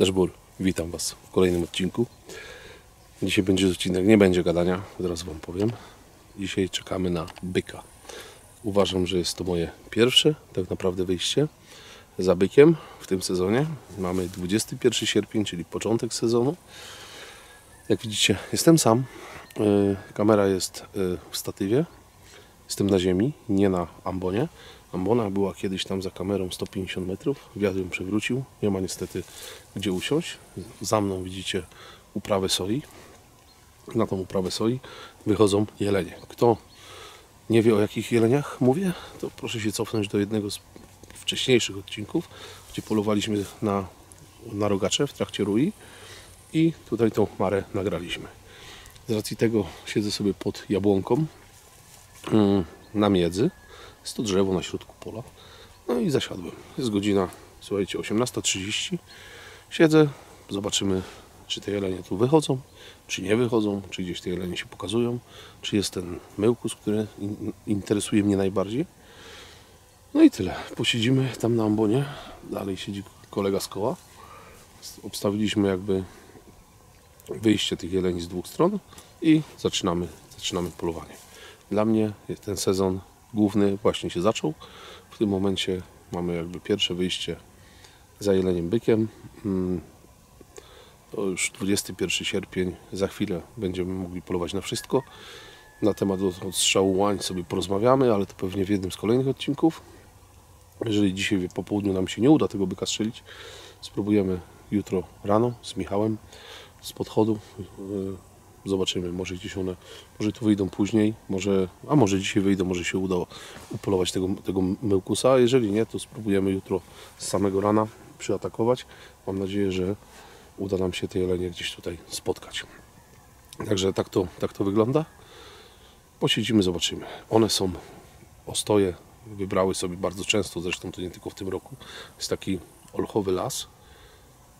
Deszbur, witam Was w kolejnym odcinku. Dzisiaj będzie odcinek, nie będzie gadania, zaraz Wam powiem. Dzisiaj czekamy na byka. Uważam, że jest to moje pierwsze tak naprawdę wyjście za bykiem w tym sezonie. Mamy 21 sierpień, czyli początek sezonu. Jak widzicie, jestem sam. Kamera jest w statywie. Jestem na ziemi, nie na ambonie. Ambona była kiedyś tam za kamerą 150 metrów. Wiatr ją przewrócił. Nie ma niestety gdzie usiąść. Za mną widzicie uprawę soi. Na tą uprawę soi wychodzą jelenie. Kto nie wie, o jakich jeleniach mówię, to proszę się cofnąć do jednego z wcześniejszych odcinków, gdzie polowaliśmy na rogacze w trakcie rui i tutaj tą marę nagraliśmy. Z racji tego siedzę sobie pod jabłonką na miedzy. Jest to drzewo na środku pola. No i zasiadłem. Jest godzina, słuchajcie, 18:30. Siedzę, zobaczymy, czy te jelenie tu wychodzą, czy nie wychodzą, czy gdzieś te jelenie się pokazują, czy jest ten mełkus, który interesuje mnie najbardziej. No i tyle. Posiedzimy tam na ambonie. Dalej siedzi kolega z koła. Obstawiliśmy jakby wyjście tych jeleni z dwóch stron i zaczynamy polowanie. Dla mnie ten sezon główny właśnie się zaczął. W tym momencie mamy jakby pierwsze wyjście za jeleniem bykiem. To już 21 sierpień. Za chwilę będziemy mogli polować na wszystko. Na temat odstrzału łań sobie porozmawiamy, ale to pewnie w jednym z kolejnych odcinków. Jeżeli dzisiaj po południu nam się nie uda tego byka strzelić, spróbujemy jutro rano z Michałem z podchodu. Zobaczymy, może gdzieś one, może tu wyjdą później, może dzisiaj wyjdą, może się uda upolować tego mełkusa, a jeżeli nie, to spróbujemy jutro z samego rana przyatakować. Mam nadzieję, że uda nam się te jelenie gdzieś tutaj spotkać. Także tak to wygląda. Posiedzimy, zobaczymy. One są ostoje, wybrały sobie bardzo często, zresztą to nie tylko w tym roku. Jest taki olchowy las,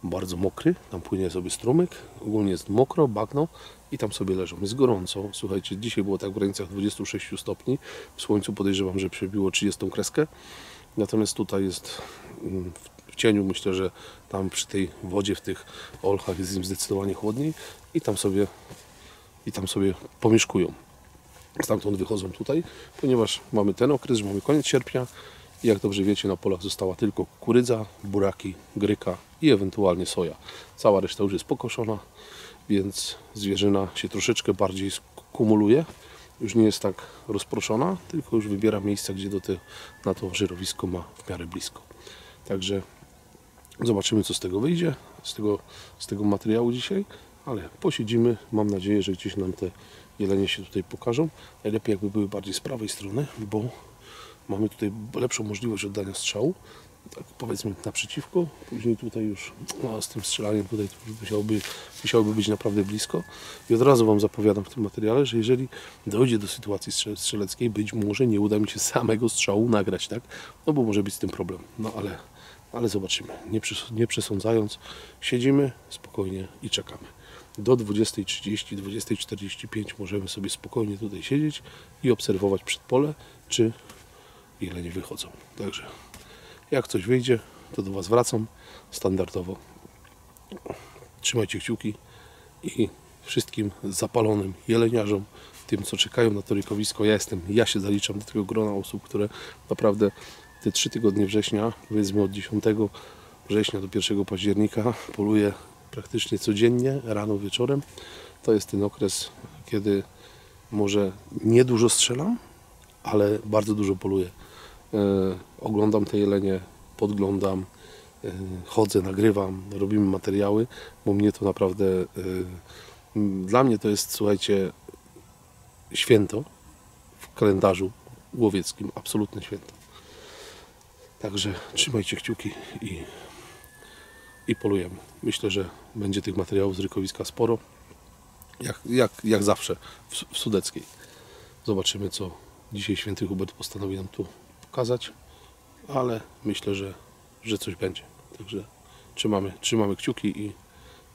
bardzo mokry, tam płynie sobie strumyk, ogólnie jest mokro, bagno i tam sobie leżą. Jest gorąco, słuchajcie, dzisiaj było tak w granicach 26 stopni, w słońcu podejrzewam, że przebiło 30 kreskę, natomiast tutaj jest w cieniu, myślę, że tam przy tej wodzie, w tych olchach jest im zdecydowanie chłodniej i tam sobie pomieszkują. Stamtąd wychodzą tutaj, ponieważ mamy ten okres, że mamy koniec sierpnia i jak dobrze wiecie, na polach została tylko kukurydza, buraki, gryka i ewentualnie soja. Cała reszta już jest pokoszona, więc zwierzyna się troszeczkę bardziej kumuluje. Już nie jest tak rozproszona, tylko już wybiera miejsca, gdzie na to żerowisko ma w miarę blisko. Także zobaczymy, co z tego wyjdzie, z tego materiału dzisiaj, ale posiedzimy. Mam nadzieję, że gdzieś nam te jelenie się tutaj pokażą. Najlepiej jakby były bardziej z prawej strony, bo mamy tutaj lepszą możliwość oddania strzału. Tak powiedzmy naprzeciwko. Później tutaj już z tym strzelaniem tutaj musiałoby być naprawdę blisko. I od razu Wam zapowiadam w tym materiale, że jeżeli dojdzie do sytuacji strzeleckiej, być może nie uda mi się samego strzału nagrać, tak? No bo może być z tym problem. No ale zobaczymy. Nie przesądzając, siedzimy spokojnie i czekamy. Do 20:30, 20:45 możemy sobie spokojnie tutaj siedzieć i obserwować przedpole, czy jelenie wychodzą. Także jak coś wyjdzie, to do Was wracam standardowo. Trzymajcie kciuki i wszystkim zapalonym jeleniarzom, tym, co czekają na to rykowisko, ja się zaliczam do tego grona osób, które naprawdę te 3 tygodnie września, powiedzmy od 10 września do 1 października poluję praktycznie codziennie, rano, wieczorem. To jest ten okres, kiedy może nie dużo strzelam, ale bardzo dużo poluję. Oglądam te jelenie, podglądam, chodzę, nagrywam, robimy materiały, bo mnie to naprawdę, dla mnie to jest, słuchajcie, święto w kalendarzu łowieckim, absolutne święto. Także trzymajcie kciuki i polujemy. Myślę, że będzie tych materiałów z rykowiska sporo, jak zawsze w Sudeckiej. Zobaczymy, co dzisiaj święty Hubert postanowi nam tu pokazać, ale myślę, że coś będzie. Także trzymamy kciuki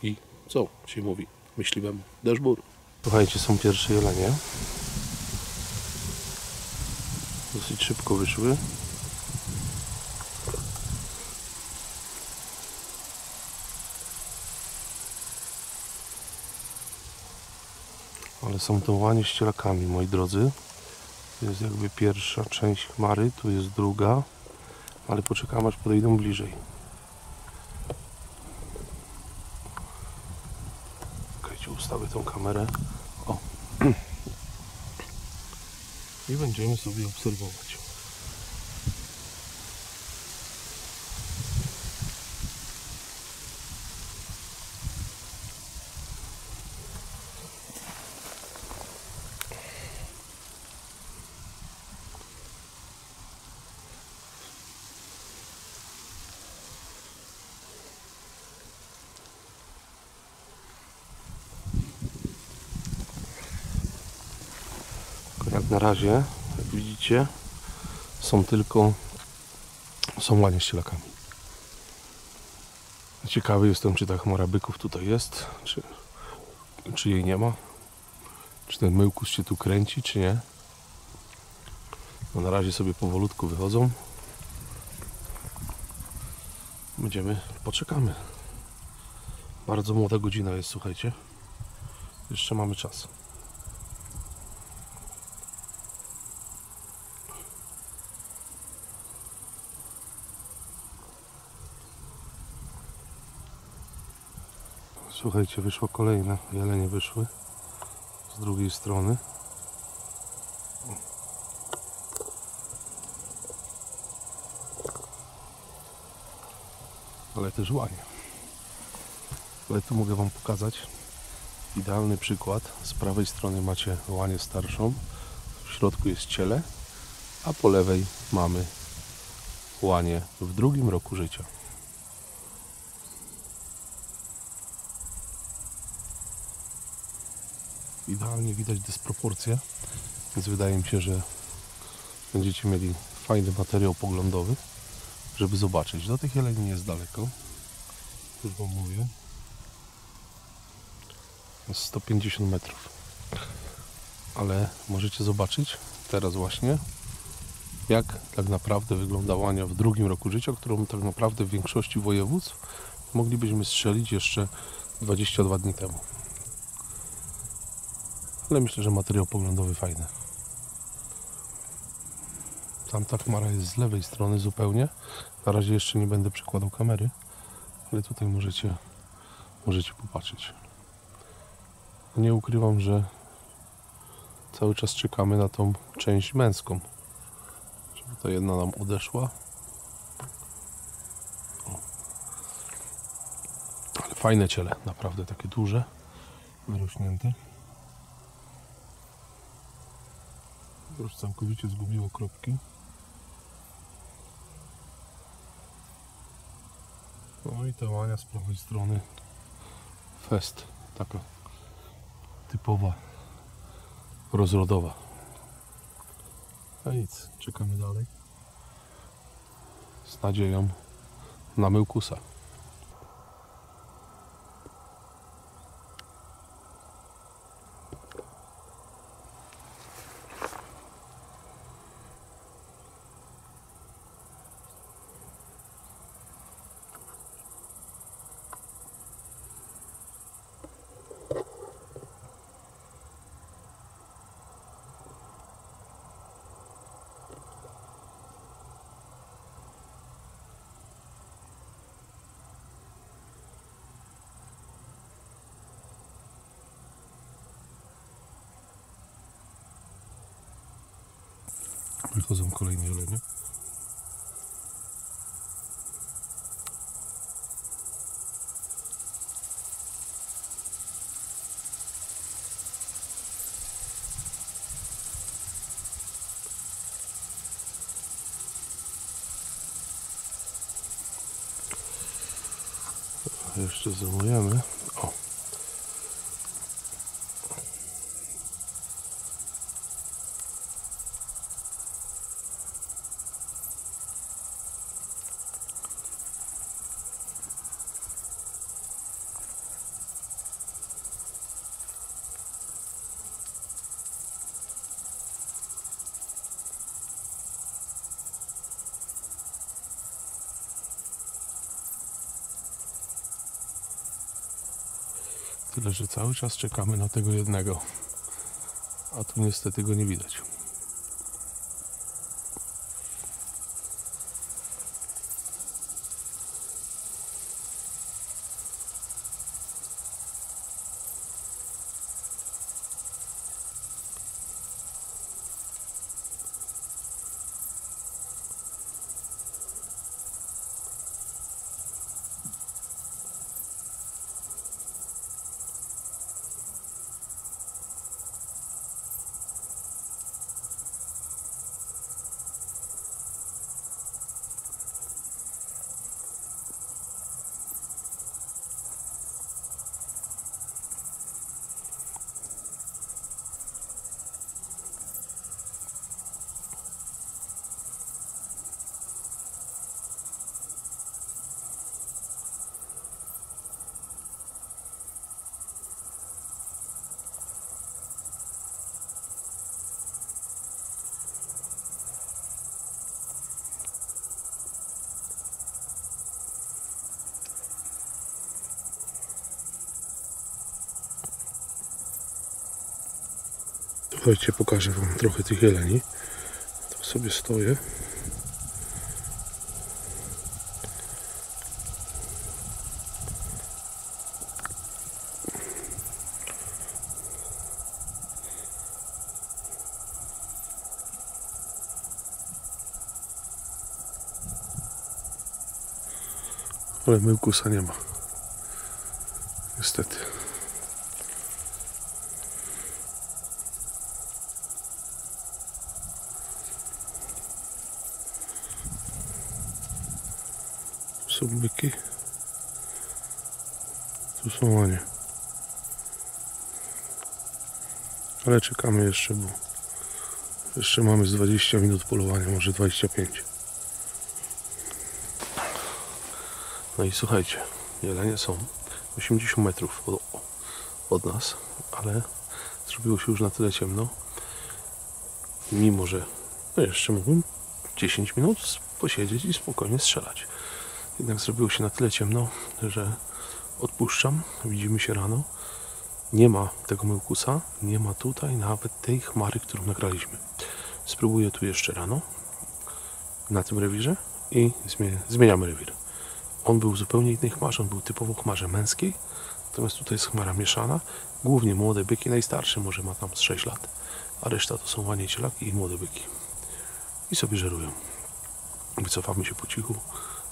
i co się mówi, myśliwemu deszbur. Słuchajcie, są pierwsze jelenie. Dosyć szybko wyszły. Ale są to łanie z cielakami, moi drodzy. To jest jakby pierwsza część chmary, tu jest druga. Ale poczekam, aż podejdą bliżej. Czekajcie, ustawię tą kamerę. O. I będziemy sobie obserwować. Jak na razie, jak widzicie, są łanie z cielakami. Ciekawy jestem, czy ta chmara byków tutaj jest, czy jej nie ma. Czy ten myłkus się tu kręci, czy nie. No na razie sobie powolutku wychodzą. Poczekamy. Bardzo młoda godzina jest, słuchajcie. Jeszcze mamy czas. Słuchajcie, wyszło kolejne, jelenie wyszły z drugiej strony. Ale też łanie. Ale tu mogę Wam pokazać idealny przykład. Z prawej strony macie łanię starszą, w środku jest ciele, a po lewej mamy łanię w drugim roku życia. Idealnie widać dysproporcję, więc wydaje mi się, że będziecie mieli fajny materiał poglądowy, żeby zobaczyć. Do tych jeleni nie jest daleko, już Wam mówię, jest 150 metrów, ale możecie zobaczyć teraz właśnie, jak tak naprawdę wygląda łania w drugim roku życia, którą tak naprawdę w większości województw moglibyśmy strzelić jeszcze 22 dni temu. Ale myślę, że materiał poglądowy fajny. Tamta chmara jest z lewej strony zupełnie. Na razie jeszcze nie będę przykładał kamery, ale tutaj możecie popatrzeć. Nie ukrywam, że cały czas czekamy na tą część męską. Żeby ta jedna nam odeszła. O. Ale fajne ciele, naprawdę takie duże, wyrośnięte. Już całkowicie zgubiło kropki. No i ta łania z prawej strony fest, taka typowa rozrodowa. A nic, czekamy dalej z nadzieją na myłkusa. Wychodzą kolejne jelenie. Jeszcze zoomujemy. O. Tyle, że cały czas czekamy na tego jednego. a tu niestety go nie widać. Słuchajcie, pokażę wam trochę tych jeleni. Tu sobie stoję. Ale myłkusa nie ma. Niestety. Są byki. Tu są łanie. Ale czekamy jeszcze, bo jeszcze mamy z 20 minut polowania, może 25. No i słuchajcie, jelenie są 80 metrów od nas, ale zrobiło się już na tyle ciemno, mimo że jeszcze mógłbym 10 minut posiedzieć i spokojnie strzelać. Jednak zrobiło się na tyle ciemno, że odpuszczam, widzimy się rano. Nie ma tego myłkusa, nie ma tutaj nawet tej chmary, którą nagraliśmy. Spróbuję tu jeszcze rano na tym rewirze i zmieniamy rewir. On był w zupełnie innej chmarze, on był typowo chmarze męskiej, natomiast tutaj jest chmara mieszana, głównie młode byki, najstarszy może ma tam z 6 lat, a reszta to są łanie, cielaki i młode byki. I sobie żerują. Wycofamy się po cichu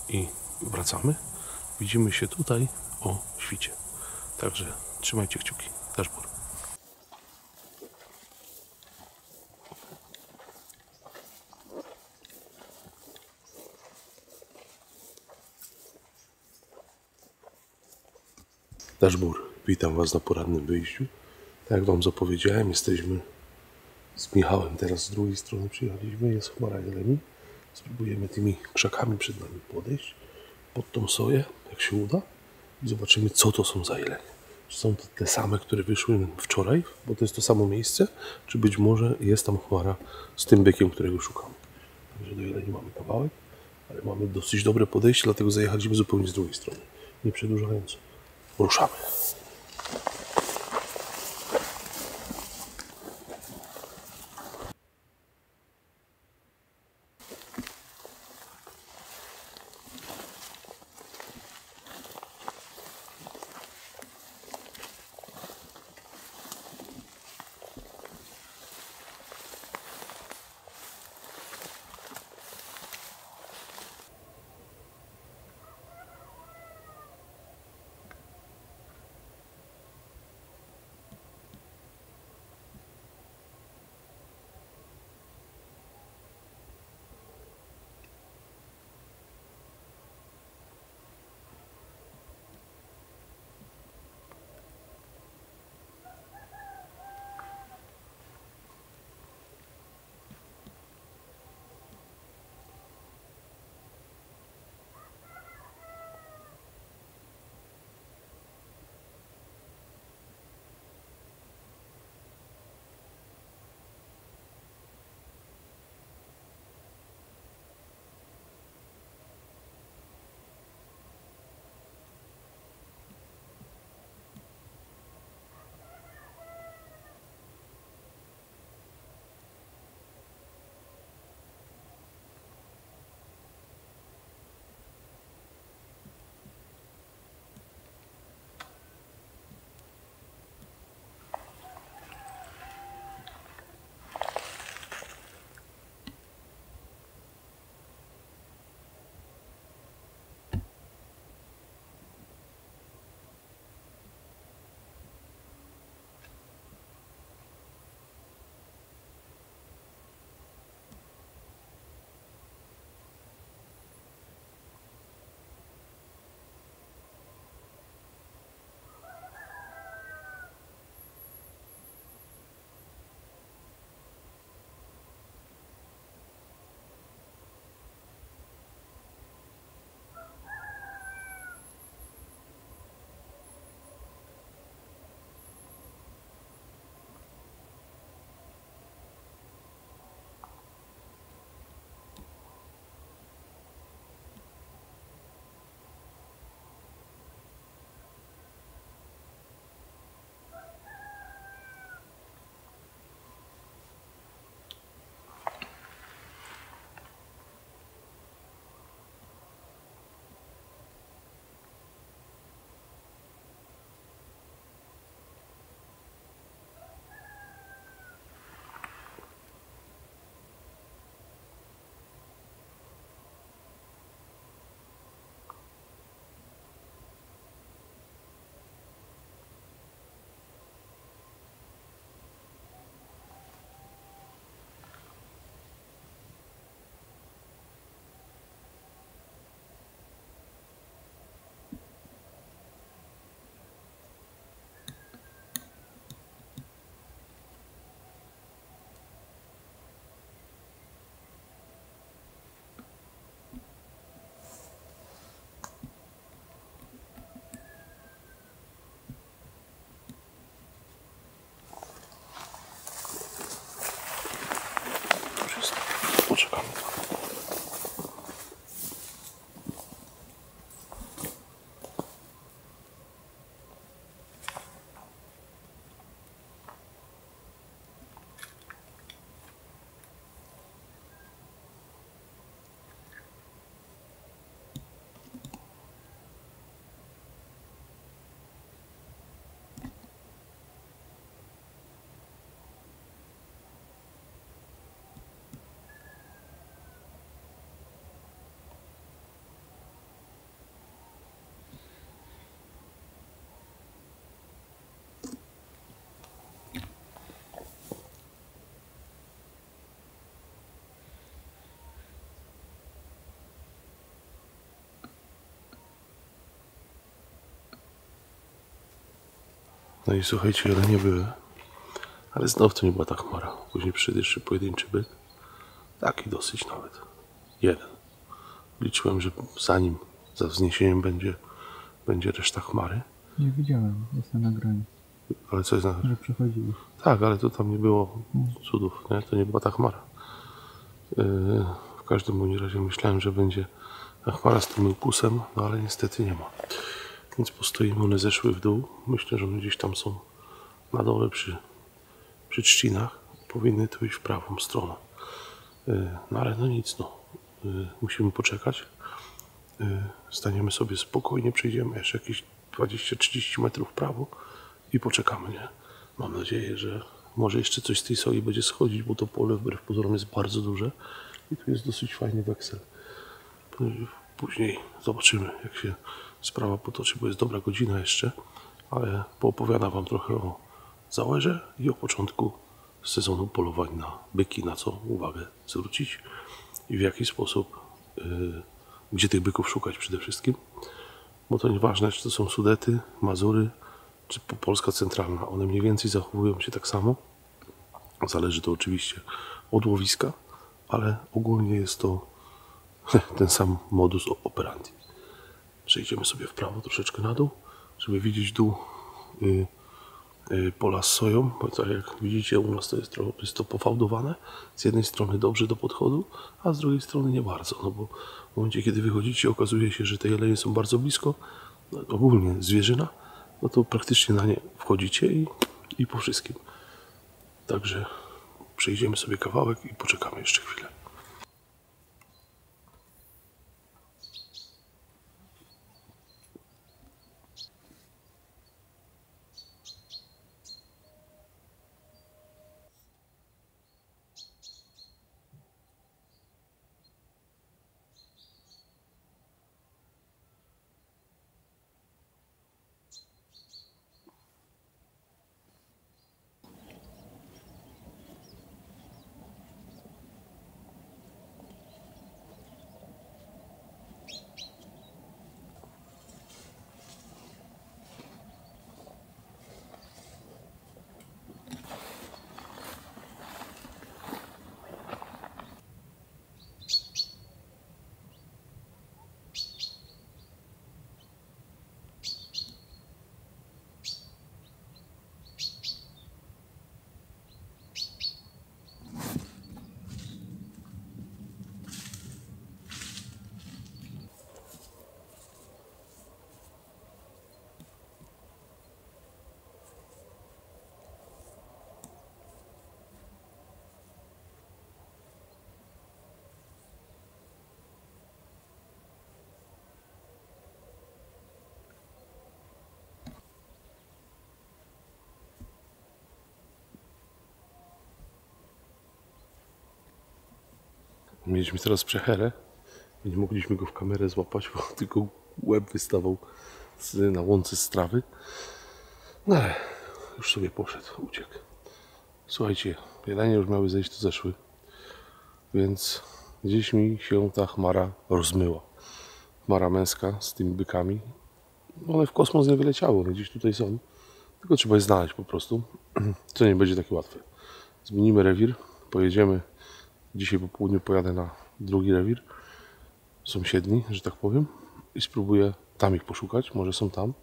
i wracamy. Widzimy się tutaj o świcie. Także trzymajcie kciuki. Dashboard. Dashboard. Witam Was na porannym wyjściu. Tak jak Wam zapowiedziałem, jesteśmy z Michałem. Teraz z drugiej strony przyjechaliśmy. Jest chmara jeleni. Spróbujemy tymi krzakami przed nami podejść pod tą soję, jak się uda. I zobaczymy, co to są za jelenie. Czy są to te same, które wyszły wczoraj, bo to jest to samo miejsce, czy być może jest tam chmara z tym bykiem, którego szukamy. Także do jeleni mamy kawałek, ale mamy dosyć dobre podejście, dlatego zajechaliśmy zupełnie z drugiej strony. Nie przedłużając, ruszamy. No i słuchajcie, ale nie były. Ale znów to nie była ta chmara. Później przyszedł jeszcze pojedynczy byk. Taki dosyć nawet. Jeden. Liczyłem, że za wzniesieniem będzie reszta chmary. Nie widziałem, jest na nagraniu. Ale co jest na... Że przechodziły. Tak, ale to tam nie było cudów, nie? To nie była ta chmara. W każdym bądź razie myślałem, że będzie ta chmara z tym ukusem, no ale niestety nie ma. Więc postoimy, one zeszły w dół. Myślę, że one gdzieś tam są na dole przy trzcinach. Powinny to iść w prawą stronę. No ale no nic, no. Musimy poczekać. Staniemy sobie spokojnie, przejdziemy jeszcze jakieś 20-30 metrów w prawo i poczekamy, nie? Mam nadzieję, że może jeszcze coś z tej soi będzie schodzić, bo to pole wbrew pozorom jest bardzo duże i tu jest dosyć fajny weksel. Później zobaczymy, jak się sprawa potoczy, bo jest dobra godzina jeszcze, ale poopowiadam wam trochę o załerze i o początku sezonu polowań na byki, na co uwagę zwrócić i w jaki sposób, gdzie tych byków szukać przede wszystkim, bo to nieważne, czy to są Sudety, Mazury, czy Polska Centralna, one mniej więcej zachowują się tak samo. Zależy to oczywiście od łowiska, ale ogólnie jest to ten sam modus operandi. Przejdziemy sobie w prawo troszeczkę na dół, żeby widzieć dół pola z soją, bo tak jak widzicie, u nas jest to pofałdowane. Z jednej strony dobrze do podchodu, a z drugiej strony nie bardzo, no bo w momencie, kiedy wychodzicie, okazuje się, że te jelenie są bardzo blisko, no, ogólnie zwierzyna, no to praktycznie na nie wchodzicie i po wszystkim. Także przejdziemy sobie kawałek i poczekamy jeszcze chwilę. Mieliśmy teraz przecherę i nie mogliśmy go w kamerę złapać, bo tylko łeb wystawał na łące z trawy. No ale już sobie poszedł, uciekł. Słuchajcie, jelenie już miały zejść, to zeszły, więc gdzieś mi się ta chmara rozmyła. Chmara męska z tymi bykami. One w kosmos nie wyleciały, one gdzieś tutaj są. Tylko trzeba je znaleźć po prostu, co nie będzie takie łatwe. Zmienimy rewir, pojedziemy. Dzisiaj po południu pojadę na drugi rewir, sąsiedni, że tak powiem, i spróbuję tam ich poszukać, może są tam,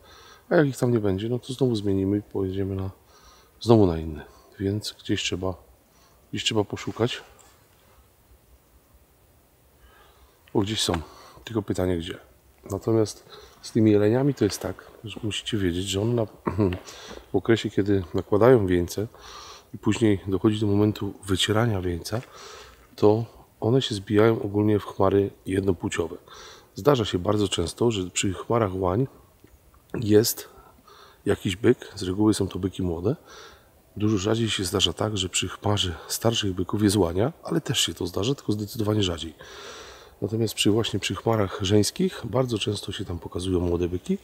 a jak ich tam nie będzie, no to znowu zmienimy i pojedziemy znowu na inny, więc gdzieś trzeba poszukać, bo gdzieś są, tylko pytanie gdzie. Natomiast z tymi jeleniami to jest tak, że musicie wiedzieć, że one w okresie, kiedy nakładają wieńce i później dochodzi do momentu wycierania wieńca, to one się zbijają ogólnie w chmary jednopłciowe. Zdarza się bardzo często, że przy chmarach łań jest jakiś byk, z reguły są to byki młode. Dużo rzadziej się zdarza tak, że przy chmarze starszych byków jest łania, ale też się to zdarza, tylko zdecydowanie rzadziej. Natomiast właśnie przy chmarach żeńskich bardzo często się tam pokazują młode byki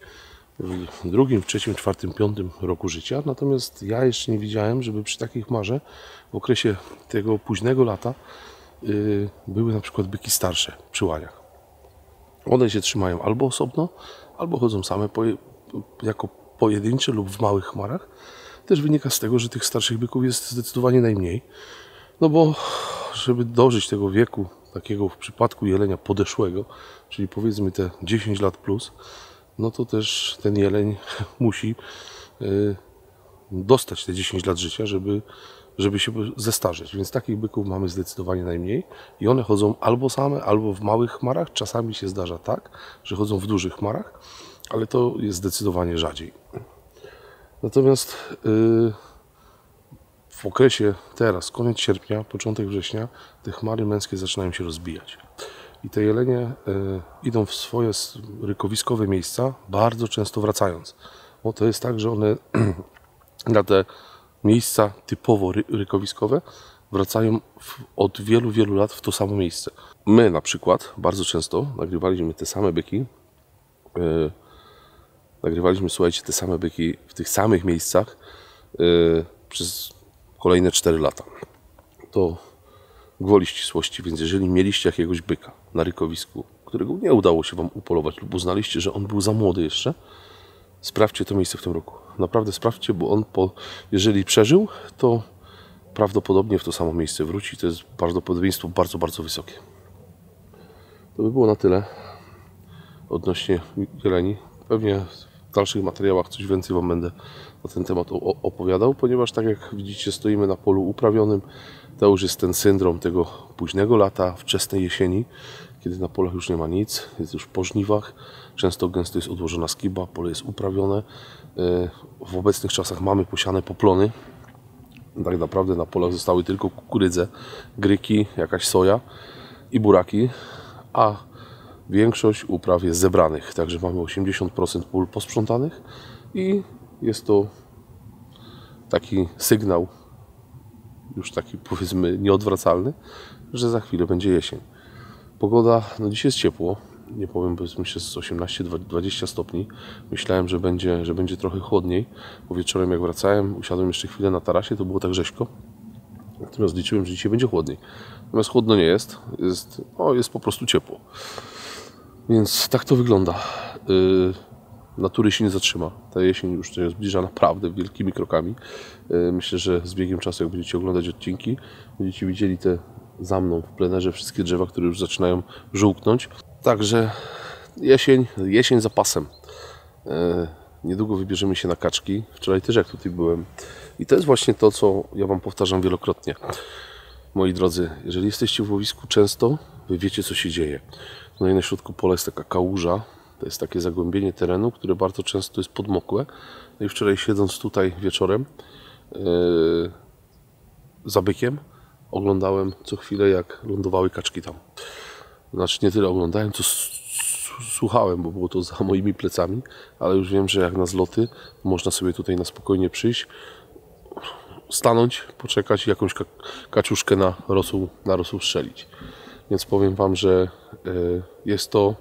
w drugim, trzecim, czwartym, piątym roku życia. Natomiast ja jeszcze nie widziałem, żeby przy takiej chmarze w okresie tego późnego lata były na przykład byki starsze przy łaniach. One się trzymają albo osobno, albo chodzą same jako pojedyncze lub w małych chmarach, też wynika z tego, że tych starszych byków jest zdecydowanie najmniej. No bo żeby dożyć tego wieku, takiego w przypadku jelenia podeszłego, czyli powiedzmy te 10 lat plus, no to też ten jeleń musi dostać te 10 lat życia, żeby się zestarzeć. Więc takich byków mamy zdecydowanie najmniej i one chodzą albo same, albo w małych chmarach. Czasami się zdarza tak, że chodzą w dużych chmarach, ale to jest zdecydowanie rzadziej. Natomiast w okresie teraz, koniec sierpnia, początek września, te chmary męskie zaczynają się rozbijać. I te jelenie idą w swoje rykowiskowe miejsca, bardzo często wracając. Bo to jest tak, że one na te miejsca typowo rykowiskowe wracają od wielu, wielu lat w to samo miejsce. My na przykład bardzo często nagrywaliśmy te same byki, słuchajcie, te same byki w tych samych miejscach przez kolejne 4 lata. To gwoli ścisłości, więc jeżeli mieliście jakiegoś byka na rykowisku, którego nie udało się Wam upolować lub uznaliście, że on był za młody jeszcze, sprawdźcie to miejsce w tym roku. Naprawdę sprawdźcie, bo on jeżeli przeżył, to prawdopodobnie w to samo miejsce wróci. To jest prawdopodobieństwo bardzo, bardzo wysokie. To by było na tyle odnośnie jeleni. Pewnie w dalszych materiałach coś więcej Wam będę na ten temat opowiadał, ponieważ tak jak widzicie, stoimy na polu uprawionym. To już jest ten syndrom tego późnego lata, wczesnej jesieni, kiedy na polach już nie ma nic, jest już po żniwach. Często gęsto jest odłożona skiba, pole jest uprawione. W obecnych czasach mamy posiane poplony. Tak naprawdę na polach zostały tylko kukurydze, gryki, jakaś soja i buraki, a większość upraw jest zebranych. Także mamy 80% pól posprzątanych i jest to taki sygnał, już taki powiedzmy nieodwracalny, że za chwilę będzie jesień. Pogoda, no dzisiaj jest ciepło, nie powiem, powiedzmy się z 18-20 stopni. Myślałem, że będzie trochę chłodniej, bo wieczorem jak wracałem, usiadłem jeszcze chwilę na tarasie, to było tak rzeźko. Natomiast liczyłem, że dzisiaj będzie chłodniej. Natomiast chłodno nie jest, jest po prostu ciepło. Więc tak to wygląda. Natury się nie zatrzyma. Ta jesień już się zbliża naprawdę wielkimi krokami. Myślę, że z biegiem czasu, jak będziecie oglądać odcinki, będziecie widzieli te za mną w plenerze wszystkie drzewa, które już zaczynają żółknąć. Także jesień za pasem. Niedługo wybierzemy się na kaczki. Wczoraj też jak tutaj byłem. I to jest właśnie to, co ja Wam powtarzam wielokrotnie. Moi drodzy, jeżeli jesteście w łowisku często, Wy wiecie, co się dzieje. Tutaj na środku pola jest taka kałuża. To jest takie zagłębienie terenu, które bardzo często jest podmokłe. No i wczoraj siedząc tutaj wieczorem za bykiem, oglądałem co chwilę, jak lądowały kaczki tam. Znaczy nie tyle oglądałem, co słuchałem, bo było to za moimi plecami, ale już wiem, że jak na zloty można sobie tutaj na spokojnie przyjść, stanąć, poczekać i jakąś kaczuszkę na rosół strzelić. Więc powiem Wam, że jest to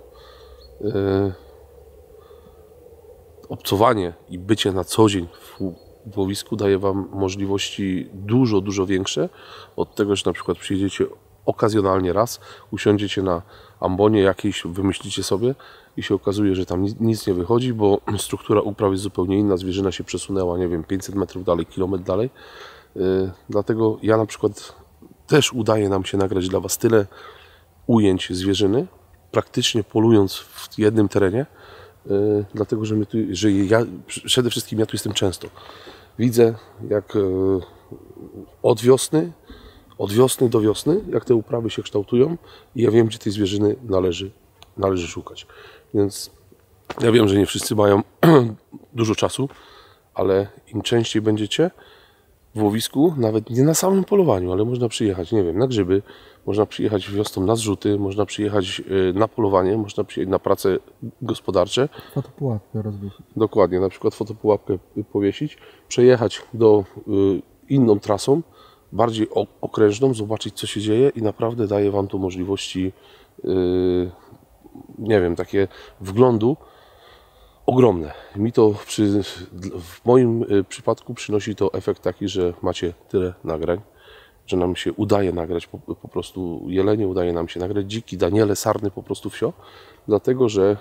obcowanie i bycie na co dzień w łowisku daje Wam możliwości dużo, dużo większe od tego, że na przykład przyjedziecie okazjonalnie raz, usiądziecie na ambonie jakiejś, wymyślicie sobie i się okazuje, że tam nic nie wychodzi, bo struktura upraw jest zupełnie inna, zwierzyna się przesunęła, nie wiem, 500 metrów dalej, kilometr dalej. Dlatego ja na przykład też udaje nam się nagrać dla Was tyle ujęć zwierzyny, praktycznie polując w jednym terenie, dlatego, że przede wszystkim ja tu jestem często. Widzę, jak od wiosny do wiosny, jak te uprawy się kształtują i ja wiem, gdzie tej zwierzyny należy szukać. Więc ja wiem, że nie wszyscy mają dużo czasu, ale im częściej będziecie w łowisku, nawet nie na samym polowaniu, ale można przyjechać, nie wiem, na grzyby, można przyjechać wiosną na zrzuty, można przyjechać na polowanie, można przyjechać na prace gospodarcze. Fotopułapkę rozwiesić. Dokładnie, na przykład fotopułapkę powiesić, przejechać inną trasą, bardziej okrężną, zobaczyć, co się dzieje i naprawdę daje Wam to możliwości, nie wiem, takie wglądu ogromne. Mi to w moim przypadku przynosi to efekt taki, że macie tyle nagrań, że nam się udaje nagrać po prostu jelenie, udaje nam się nagrać dziki, daniele, sarny, po prostu wsio, dlatego, że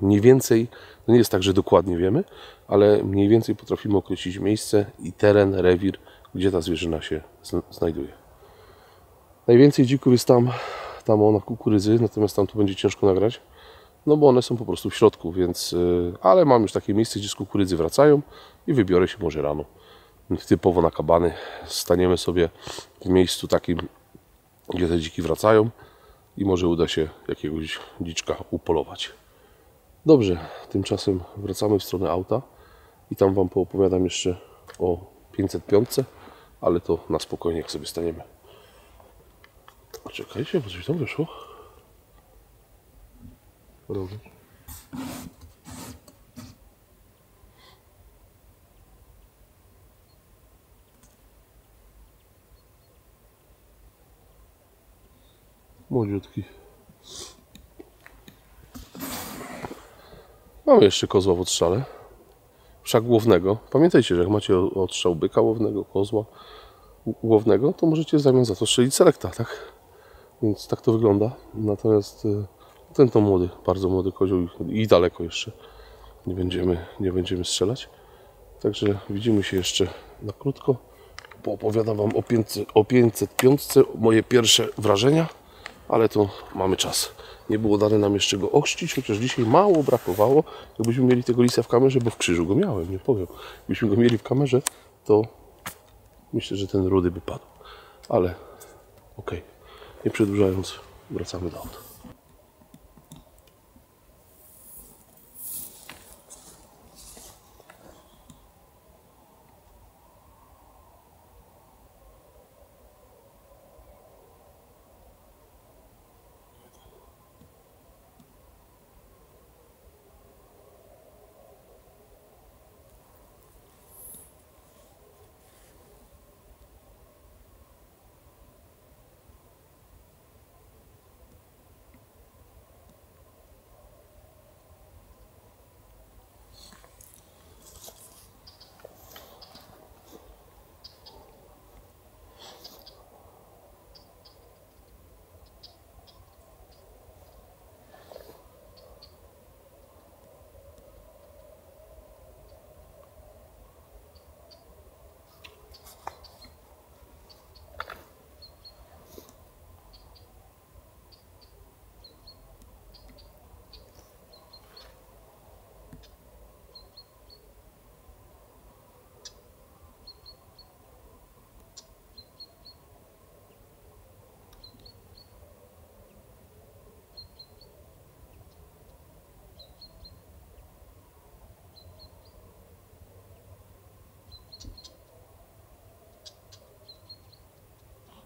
mniej więcej, no nie jest tak, że dokładnie wiemy, ale mniej więcej potrafimy określić miejsce i teren, rewir, gdzie ta zwierzyna się znajduje. Najwięcej dzików jest tam na kukurydzy, natomiast tam to będzie ciężko nagrać, no bo one są po prostu w środku, więc, ale mam już takie miejsce, gdzie z kukurydzy wracają i wybiorę się może rano. Typowo na kabany staniemy sobie w miejscu takim, gdzie te dziki wracają i może uda się jakiegoś dziczka upolować. Dobrze, tymczasem wracamy w stronę auta i tam Wam poopowiadam jeszcze o 505, ale to na spokojnie, jak sobie staniemy. Czekajcie, bo coś tam wyszło. Robię. Młodziutki. Mamy jeszcze kozła w odstrzale. Wszak łownego. Pamiętajcie, że jak macie odstrzał byka łownego, kozła łownego, to możecie w zamian za to strzelić selekta, tak? Więc tak to wygląda. Natomiast ten to młody, bardzo młody kozioł i daleko jeszcze nie będziemy strzelać. Także widzimy się jeszcze na krótko. Poopowiadam Wam o 505, moje pierwsze wrażenia, ale to mamy czas. Nie było dane nam jeszcze go ochrzcić, chociaż dzisiaj mało brakowało. Jakbyśmy mieli tego lisa w kamerze, bo w krzyżu go miałem, nie powiem. Gdybyśmy go mieli w kamerze, to myślę, że ten rudy by padł. Ale okej, nie przedłużając, wracamy do auta.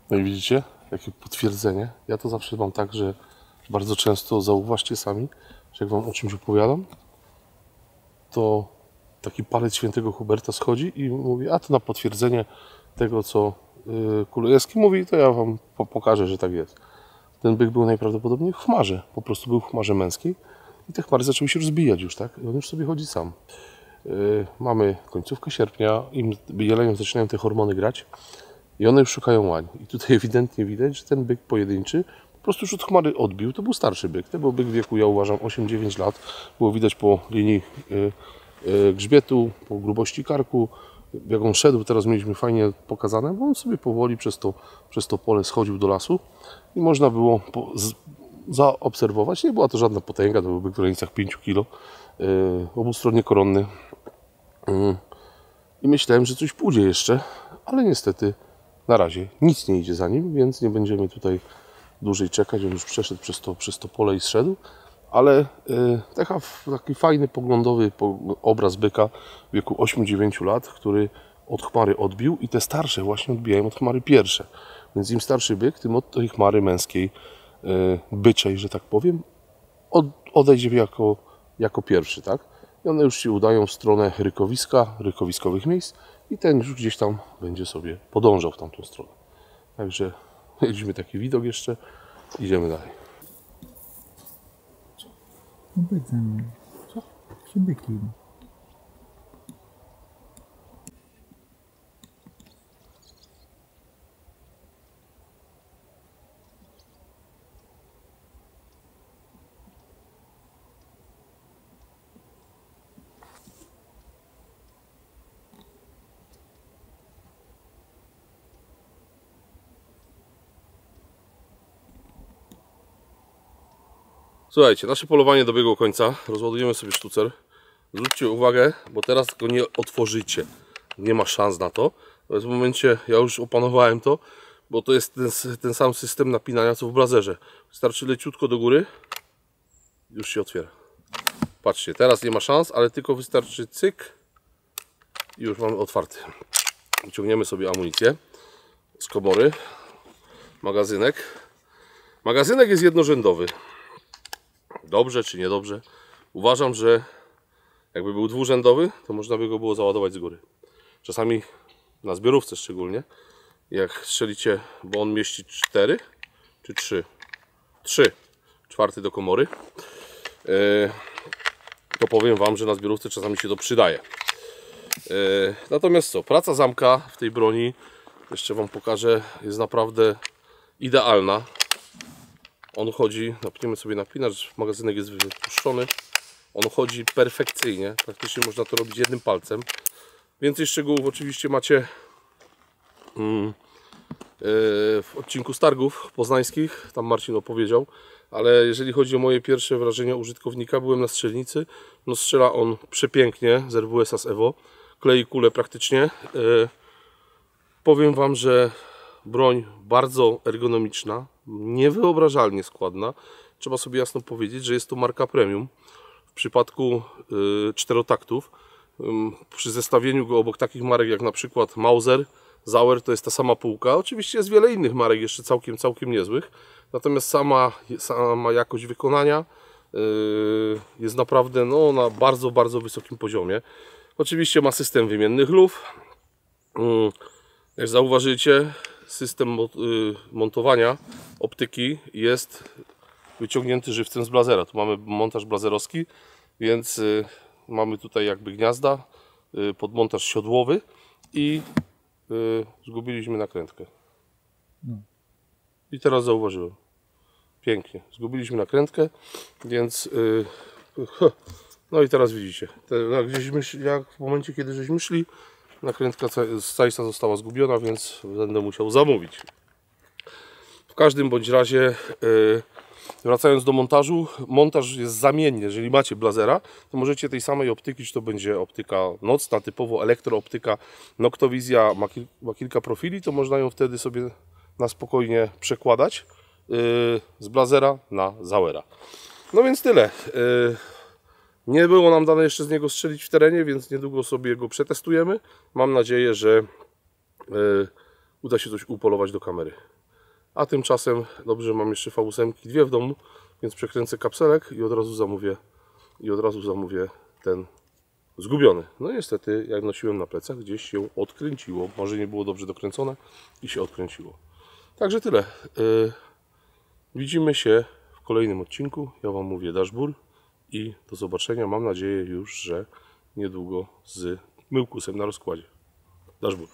No i widzicie, jakie potwierdzenie. Ja to zawsze mam tak, że bardzo często zauważcie sami, że jak Wam o czymś opowiadam, to taki palec świętego Huberta schodzi i mówi, a to na potwierdzenie tego, co Kulejewski mówi, to ja Wam pokażę, że tak jest. Ten byk był najprawdopodobniej w chmarze, po prostu był w chmarze męskiej i te chmary zaczęły się rozbijać już, tak? I on już sobie chodzi sam. Mamy końcówkę sierpnia, im jeleniom zaczynają te hormony grać i one już szukają łań. I tutaj ewidentnie widać, że ten byk pojedynczy po prostu już od chmary odbił. To był starszy byk. To był byk w wieku, ja uważam, 8-9 lat. Było widać po linii grzbietu, po grubości karku, jak on szedł. Teraz mieliśmy fajnie pokazane, bo on sobie powoli przez to pole schodził do lasu i można było zaobserwować. Nie była to żadna potęga, to był byk w granicach 5 kg, obustronnie koronny. I myślałem, że coś pójdzie jeszcze, ale niestety na razie nic nie idzie za nim, więc nie będziemy tutaj dłużej czekać. On już przeszedł przez to pole i zszedł, ale taki fajny, poglądowy obraz byka w wieku 8-9 lat, który od chmary odbił i te starsze właśnie odbijają od chmary pierwsze. Więc im starszy byk, tym od tej chmary męskiej, byczej, że tak powiem, odejdzie jako pierwszy, tak? I one już się udają w stronę rykowiskowych miejsc i ten już gdzieś tam będzie sobie podążał w tamtą stronę. Także widzimy taki widok jeszcze, idziemy dalej. No byk za mną. Co? Trzy byki idą. Słuchajcie, nasze polowanie dobiegło końca. Rozładujemy sobie sztucer. Zwróćcie uwagę, bo teraz go nie otworzycie. Nie ma szans na to. W tym momencie ja już opanowałem to, bo to jest ten sam system napinania co w blazerze. Wystarczy leciutko do góry, już się otwiera. Patrzcie, teraz nie ma szans, ale tylko wystarczy cyk i już mamy otwarty. Wyciągniemy sobie amunicję z komory. Magazynek. Magazynek jest jednorzędowy. Dobrze czy niedobrze? Uważam, że jakby był dwurzędowy, to można by go było załadować z góry. Czasami na zbiorówce szczególnie, jak strzelicie, bo on mieści 4 czy 3? 3. Czwarty do komory. To powiem Wam, że na zbiorówce czasami się to przydaje. Natomiast co, praca zamka w tej broni, jeszcze Wam pokażę, jest naprawdę idealna. On chodzi, napniemy sobie napinacz, magazynek jest wypuszczony. On chodzi perfekcyjnie, praktycznie można to robić jednym palcem. Więcej szczegółów oczywiście macie w odcinku z targów poznańskich, tam Marcin opowiedział. Ale jeżeli chodzi o moje pierwsze wrażenia użytkownika, byłem na strzelnicy. No strzela on przepięknie z RWS-a z Evo. Klei kulę praktycznie. Powiem Wam, że broń bardzo ergonomiczna, niewyobrażalnie składna. Trzeba sobie jasno powiedzieć, że jest to marka premium. W przypadku czterotaktów, przy zestawieniu go obok takich marek jak na przykład Mauser, Sauer, to jest ta sama półka. Oczywiście jest wiele innych marek jeszcze całkiem niezłych. Natomiast sama jakość wykonania jest naprawdę na bardzo wysokim poziomie. Oczywiście ma system wymiennych luf. Jak zauważycie, system montowania optyki jest wyciągnięty żywcem z blazera. Tu mamy montaż blazerowski, więc mamy tutaj jakby gniazda, podmontaż siodłowy i zgubiliśmy nakrętkę. I teraz zauważyłem. Pięknie. Zgubiliśmy nakrętkę, więc no i teraz widzicie. Jak w momencie, kiedy żeśmy szli, nakrętka z Zeissa została zgubiona, więc będę musiał zamówić. W każdym bądź razie, wracając do montażu, montaż jest zamienny. Jeżeli macie blazera, to możecie tej samej optyki, czy to będzie optyka nocna, typowo elektrooptyka Noctowizja, ma kilka profili, to można ją wtedy sobie na spokojnie przekładać z blazera na Sauera. No więc tyle. Nie było nam dane jeszcze z niego strzelić w terenie, więc niedługo sobie go przetestujemy. Mam nadzieję, że uda się coś upolować do kamery. A tymczasem, dobrze, mam jeszcze V8 dwie w domu, więc przekręcę kapselek i od razu zamówię ten zgubiony. No niestety, jak nosiłem na plecach, gdzieś się odkręciło. Może nie było dobrze dokręcone i się odkręciło. Także tyle. Widzimy się w kolejnym odcinku. Ja Wam mówię daszbur i do zobaczenia. Mam nadzieję już, że niedługo z Myłkusem na rozkładzie. Daszbur.